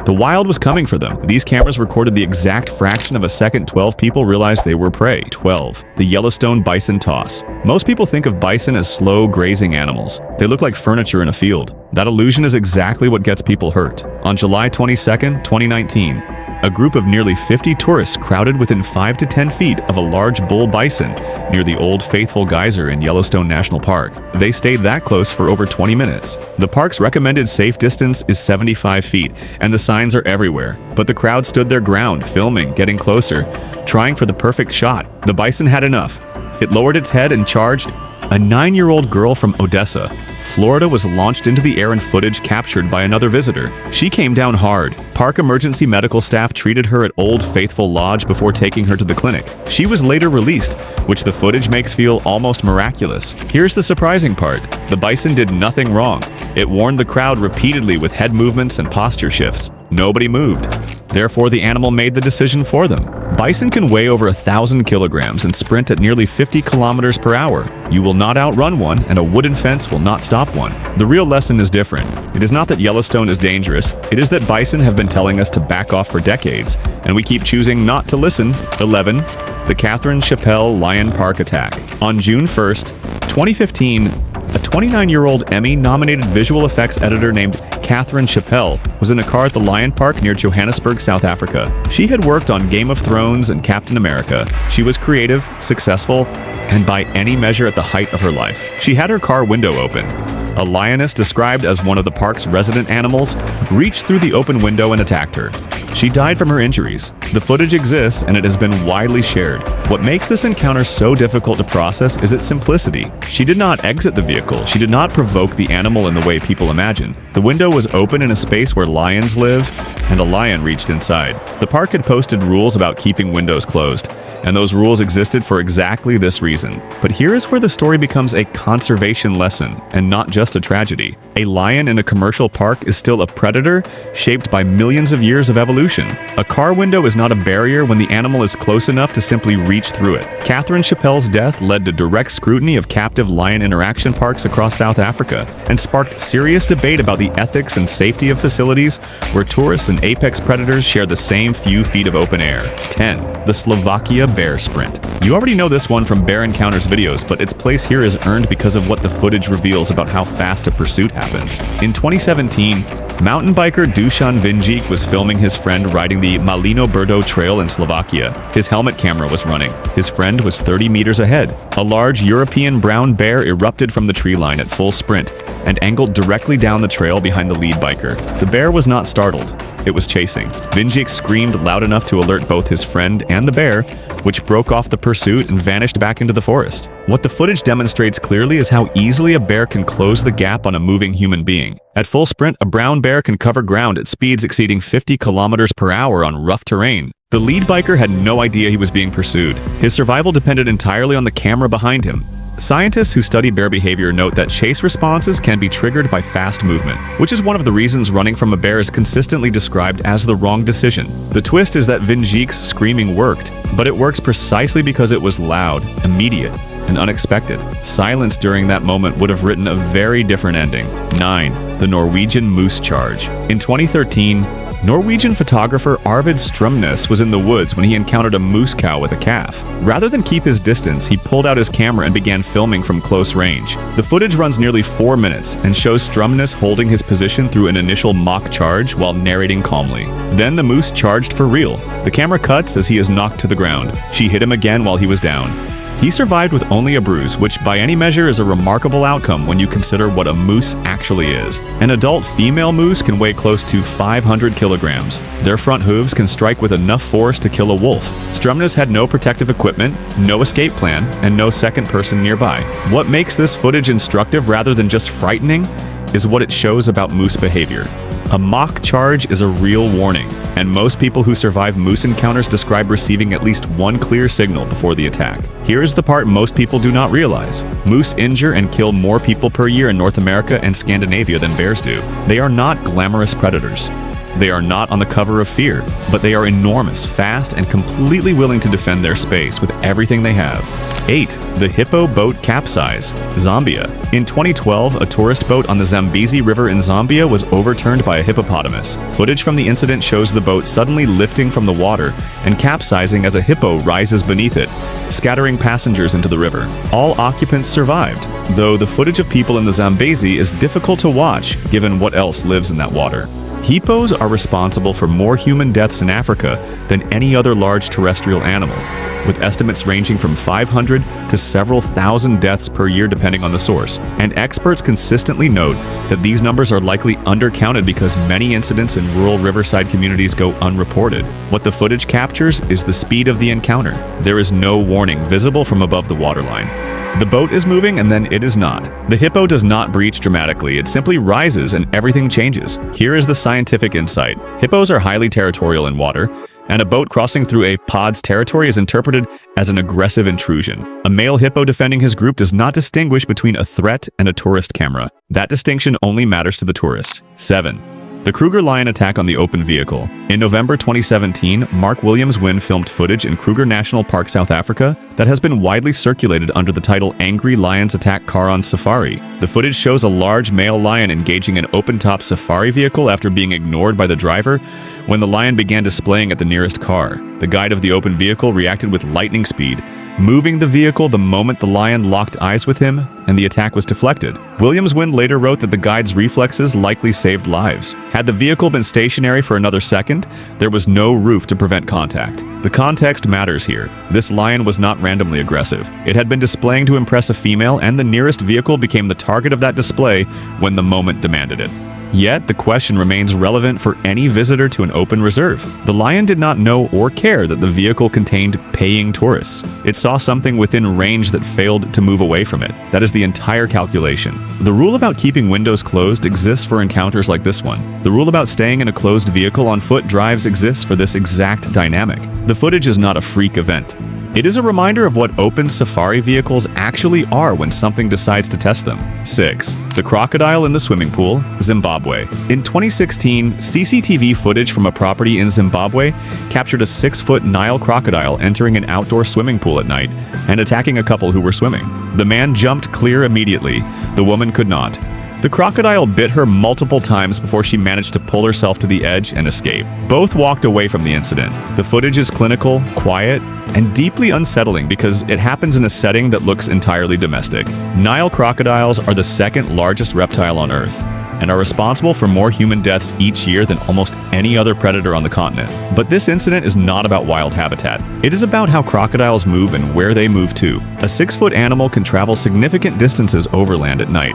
The wild was coming for them. These cameras recorded the exact fraction of a second 12 people realized they were prey. 12. The Yellowstone bison toss. Most people think of bison as slow, grazing animals. They look like furniture in a field. That illusion is exactly what gets people hurt. On July 22, 2019, a group of nearly 50 tourists crowded within 5 to 10 feet of a large bull bison near the Old Faithful Geyser in Yellowstone National Park. They stayed that close for over 20 minutes. The park's recommended safe distance is 75 feet, and the signs are everywhere. But the crowd stood their ground, filming, getting closer, trying for the perfect shot. The bison had enough. It lowered its head and charged. A 9-year-old girl from Odessa, Florida was launched into the air in footage captured by another visitor. She came down hard. Park emergency medical staff treated her at Old Faithful Lodge before taking her to the clinic. She was later released, which the footage makes feel almost miraculous. Here's the surprising part. The bison did nothing wrong. It warned the crowd repeatedly with head movements and posture shifts. Nobody moved. Therefore, the animal made the decision for them. Bison can weigh over 1,000 kilograms and sprint at nearly 50 kilometers per hour. You will not outrun one, and a wooden fence will not stop one. The real lesson is different. It is not that Yellowstone is dangerous. It is that bison have been telling us to back off for decades, and we keep choosing not to listen. 11. The Catherine Chappell Lion Park Attack. On June 1st, 2015, a 29-year-old Emmy-nominated visual effects editor named Catherine Chappell was in a car at the Lion Park near Johannesburg, South Africa. She had worked on Game of Thrones and Captain America. She was creative, successful, and by any measure at the height of her life. She had her car window open. A lioness, described as one of the park's resident animals, reached through the open window and attacked her. She died from her injuries. The footage exists, and it has been widely shared. What makes this encounter so difficult to process is its simplicity. She did not exit the vehicle. She did not provoke the animal in the way people imagine. The window was open in a space where lions live, and a lion reached inside. The park had posted rules about keeping windows closed, and those rules existed for exactly this reason. But here is where the story becomes a conservation lesson, and not just a tragedy. A lion in a commercial park is still a predator shaped by millions of years of evolution. A car window is not a barrier when the animal is close enough to simply reach through it. Catherine Chappell's death led to direct scrutiny of captive lion interaction parks across South Africa and sparked serious debate about the ethics and safety of facilities where tourists and apex predators share the same few feet of open air. 10. The Slovakia Bear Sprint. You already know this one from Bear Encounters videos, but its place here is earned because of what the footage reveals about how fast a pursuit happens. In 2017, mountain biker Dusan Vinjik was filming his friend riding the Malino Brdo Trail in Slovakia. His helmet camera was running. His friend was 30 meters ahead. A large European brown bear erupted from the tree line at full sprint and angled directly down the trail behind the lead biker. The bear was not startled. It was chasing. Vinjik screamed loud enough to alert both his friend and the bear, which broke off the pursuit and vanished back into the forest. What the footage demonstrates clearly is how easily a bear can close the gap on a moving human being. At full sprint, a brown bear can cover ground at speeds exceeding 50 kilometers per hour on rough terrain. The lead biker had no idea he was being pursued. His survival depended entirely on the camera behind him. Scientists who study bear behavior note that chase responses can be triggered by fast movement, which is one of the reasons running from a bear is consistently described as the wrong decision. The twist is that Vinjik's screaming worked, but it works precisely because it was loud, immediate, and unexpected. Silence during that moment would have written a very different ending. 9. The Norwegian Moose Charge. In 2013, Norwegian photographer Arvid Strømnes was in the woods when he encountered a moose cow with a calf. Rather than keep his distance, he pulled out his camera and began filming from close range. The footage runs nearly 4 minutes and shows Strømnes holding his position through an initial mock charge while narrating calmly. Then the moose charged for real. The camera cuts as he is knocked to the ground. She hit him again while he was down. He survived with only a bruise, which by any measure is a remarkable outcome when you consider what a moose actually is. An adult female moose can weigh close to 500 kilograms. Their front hooves can strike with enough force to kill a wolf. Strømnes had no protective equipment, no escape plan, and no second person nearby. What makes this footage instructive rather than just frightening is what it shows about moose behavior. A mock charge is a real warning, and most people who survive moose encounters describe receiving at least one clear signal before the attack. Here is the part most people do not realize. Moose injure and kill more people per year in North America and Scandinavia than bears do. They are not glamorous predators. They are not on the cover of fear, but they are enormous, fast, and completely willing to defend their space with everything they have. 8. The hippo boat capsize, Zambia. In 2012, a tourist boat on the Zambezi River in Zambia was overturned by a hippopotamus. Footage from the incident shows the boat suddenly lifting from the water and capsizing as a hippo rises beneath it, scattering passengers into the river. All occupants survived, though the footage of people in the Zambezi is difficult to watch given what else lives in that water. Hippos are responsible for more human deaths in Africa than any other large terrestrial animal, with estimates ranging from 500 to several thousand deaths per year depending on the source. And experts consistently note that these numbers are likely undercounted because many incidents in rural riverside communities go unreported. What the footage captures is the speed of the encounter. There is no warning visible from above the waterline. The boat is moving and then it is not. The hippo does not breach dramatically, it simply rises and everything changes. Here is the scientific insight. Hippos are highly territorial in water, and a boat crossing through a pod's territory is interpreted as an aggressive intrusion. A male hippo defending his group does not distinguish between a threat and a tourist camera. That distinction only matters to the tourist. 7. The Kruger lion attack on the open vehicle. In November 2017, Mark Williams-Wynn filmed footage in Kruger National Park, South Africa, that has been widely circulated under the title Angry Lions Attack Car on Safari. The footage shows a large male lion engaging an open-top safari vehicle after being ignored by the driver when the lion began displaying at the nearest car. The guide of the open vehicle reacted with lightning speed, moving the vehicle the moment the lion locked eyes with him, and the attack was deflected. Williams-Wynn later wrote that the guide's reflexes likely saved lives. Had the vehicle been stationary for another second, there was no roof to prevent contact. The context matters here. This lion was not randomly aggressive. It had been displaying to impress a female, and the nearest vehicle became the target of that display when the moment demanded it. Yet, the question remains relevant for any visitor to an open reserve. The lion did not know or care that the vehicle contained paying tourists. It saw something within range that failed to move away from it. That is the entire calculation. The rule about keeping windows closed exists for encounters like this one. The rule about staying in a closed vehicle on foot drives exists for this exact dynamic. The footage is not a freak event. It is a reminder of what open safari vehicles actually are when something decides to test them. 6. The crocodile in the swimming pool, Zimbabwe. In 2016, CCTV footage from a property in Zimbabwe captured a 6-foot Nile crocodile entering an outdoor swimming pool at night and attacking a couple who were swimming. The man jumped clear immediately. The woman could not. The crocodile bit her multiple times before she managed to pull herself to the edge and escape. Both walked away from the incident. The footage is clinical, quiet, and deeply unsettling because it happens in a setting that looks entirely domestic. Nile crocodiles are the second largest reptile on Earth and are responsible for more human deaths each year than almost any other predator on the continent. But this incident is not about wild habitat. It is about how crocodiles move and where they move to. A 6-foot animal can travel significant distances overland at night,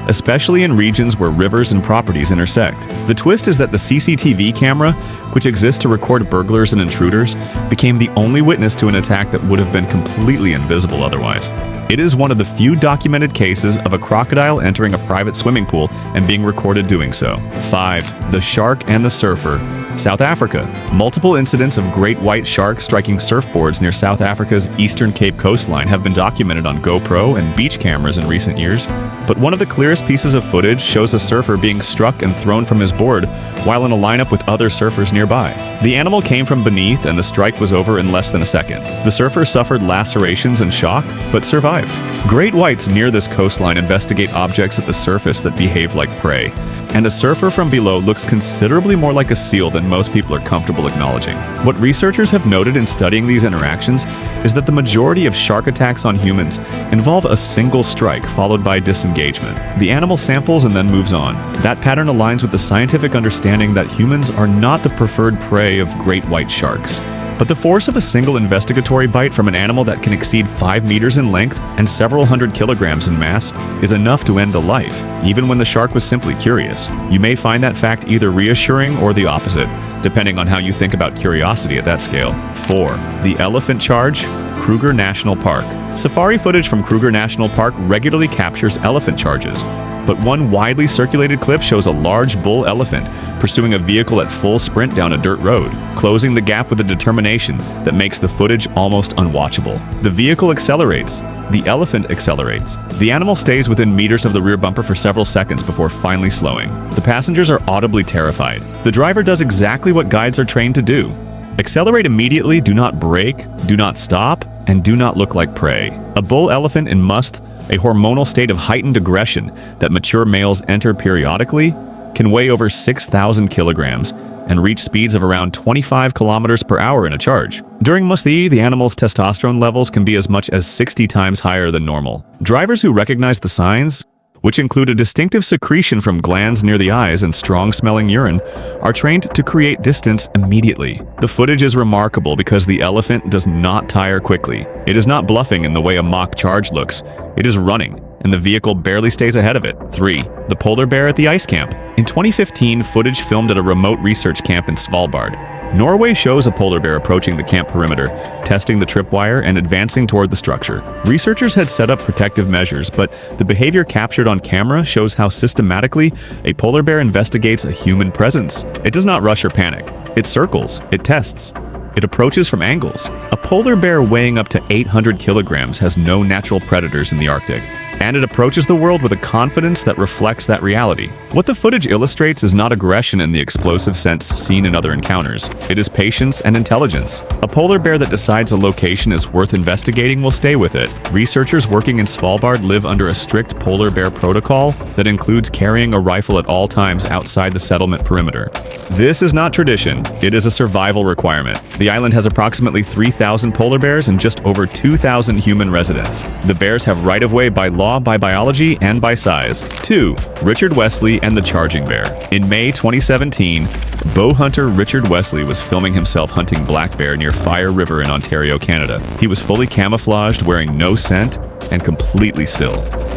especially in regions where rivers and properties intersect. The twist is that the CCTV camera, which exists to record burglars and intruders, became the only witness to an attack that would have been completely invisible otherwise. It is one of the few documented cases of a crocodile entering a private swimming pool and being recorded doing so. 5. The shark and the surfer. South Africa. Multiple incidents of great white sharks striking surfboards near South Africa's Eastern Cape coastline have been documented on GoPro and beach cameras in recent years. But one of the clearest pieces of footage shows a surfer being struck and thrown from his board while in a lineup with other surfers nearby. The animal came from beneath and the strike was over in less than a second. The surfer suffered lacerations and shock, but survived. Great whites near this coastline investigate objects at the surface that behave like prey, and a surfer from below looks considerably more like a seal than most people are comfortable acknowledging. What researchers have noted in studying these interactions is that the majority of shark attacks on humans involve a single strike followed by disengagement. The animal samples and then moves on. That pattern aligns with the scientific understanding that humans are not the preferred prey of great white sharks. But the force of a single investigatory bite from an animal that can exceed 5 meters in length and several hundred kilograms in mass is enough to end a life, even when the shark was simply curious. You may find that fact either reassuring or the opposite, depending on how you think about curiosity at that scale. 4. The elephant charge, Kruger National Park. Safari footage from Kruger National Park regularly captures elephant charges, but one widely circulated clip shows a large bull elephant pursuing a vehicle at full sprint down a dirt road, closing the gap with a determination that makes the footage almost unwatchable. The vehicle accelerates. The elephant accelerates. The animal stays within meters of the rear bumper for several seconds before finally slowing. The passengers are audibly terrified. The driver does exactly what guides are trained to do. Accelerate immediately, do not brake, do not stop, and do not look like prey. A bull elephant in musth, a hormonal state of heightened aggression that mature males enter periodically, can weigh over 6,000 kilograms and reach speeds of around 25 kilometers per hour in a charge. During musth, the animal's testosterone levels can be as much as 60 times higher than normal. Drivers who recognize the signs, which include a distinctive secretion from glands near the eyes and strong-smelling urine, are trained to create distance immediately. The footage is remarkable because the elephant does not tire quickly. It is not bluffing in the way a mock charge looks. It is running, and the vehicle barely stays ahead of it. 3. The polar bear at the ice camp. In 2015, footage filmed at a remote research camp in Svalbard, Norway shows a polar bear approaching the camp perimeter, testing the tripwire and advancing toward the structure. Researchers had set up protective measures, but the behavior captured on camera shows how systematically a polar bear investigates a human presence. It does not rush or panic. It circles, it tests, it approaches from angles. A polar bear weighing up to 800 kilograms has no natural predators in the Arctic, and it approaches the world with a confidence that reflects that reality. What the footage illustrates is not aggression in the explosive sense seen in other encounters. It is patience and intelligence. A polar bear that decides a location is worth investigating will stay with it. Researchers working in Svalbard live under a strict polar bear protocol that includes carrying a rifle at all times outside the settlement perimeter. This is not tradition, it is a survival requirement. The island has approximately 3,000 polar bears and just over 2,000 human residents. The bears have right-of-way by law, by biology, and by size. 2. Richard Wesley and the charging bear. In May 2017, bow hunter Richard Wesley was filming himself hunting black bear near Fire River in Ontario, Canada. He was fully camouflaged, wearing no scent, and completely still.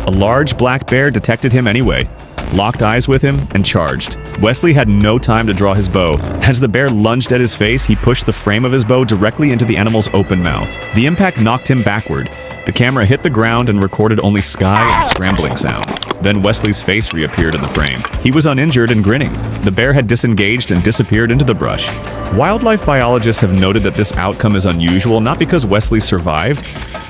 A large black bear detected him anyway, locked eyes with him, and charged. Wesley had no time to draw his bow. As the bear lunged at his face, he pushed the frame of his bow directly into the animal's open mouth. The impact knocked him backward. The camera hit the ground and recorded only sky and scrambling sounds. Then Wesley's face reappeared in the frame. He was uninjured and grinning. The bear had disengaged and disappeared into the brush. Wildlife biologists have noted that this outcome is unusual not because Wesley survived,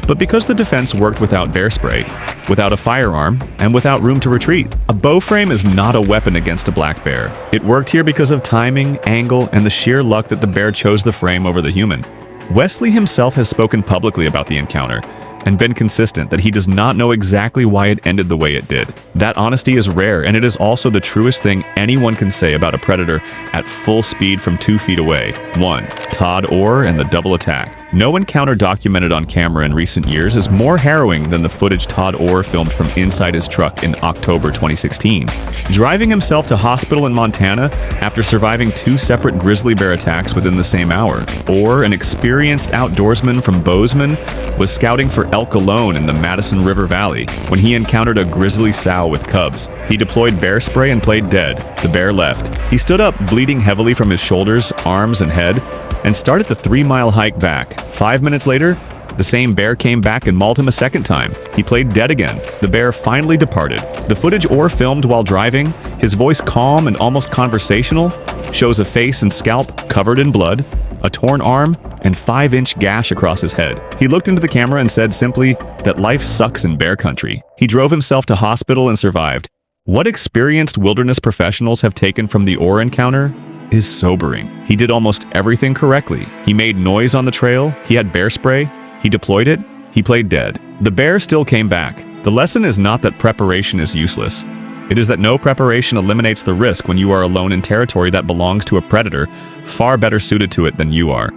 but because the defense worked without bear spray, without a firearm, and without room to retreat. A bow frame is not a weapon against a black bear. It worked here because of timing, angle, and the sheer luck that the bear chose the frame over the human. Wesley himself has spoken publicly about the encounter, and been consistent that he does not know exactly why it ended the way it did. That honesty is rare, and it is also the truest thing anyone can say about a predator at full speed from 2 feet away. 1. Todd Orr and the double attack. No encounter documented on camera in recent years is more harrowing than the footage Todd Orr filmed from inside his truck in October 2016. Driving himself to hospital in Montana after surviving 2 separate grizzly bear attacks within the same hour. Orr, an experienced outdoorsman from Bozeman, was scouting for elk alone in the Madison River Valley when he encountered a grizzly sow with cubs. He deployed bear spray and played dead. The bear left. He stood up, bleeding heavily from his shoulders, arms, and head, and started the 3-mile hike back. 5 minutes later, the same bear came back and mauled him a second time. He played dead again. The bear finally departed. The footage Orr filmed while driving, his voice calm and almost conversational, shows a face and scalp covered in blood, a torn arm, and 5-inch gash across his head. He looked into the camera and said simply that life sucks in bear country. He drove himself to hospital and survived. What experienced wilderness professionals have taken from the Orr encounter is sobering. He did almost everything correctly. He made noise on the trail, he had bear spray, he deployed it, he played dead. The bear still came back. The lesson is not that preparation is useless. It is that no preparation eliminates the risk when you are alone in territory that belongs to a predator far better suited to it than you are.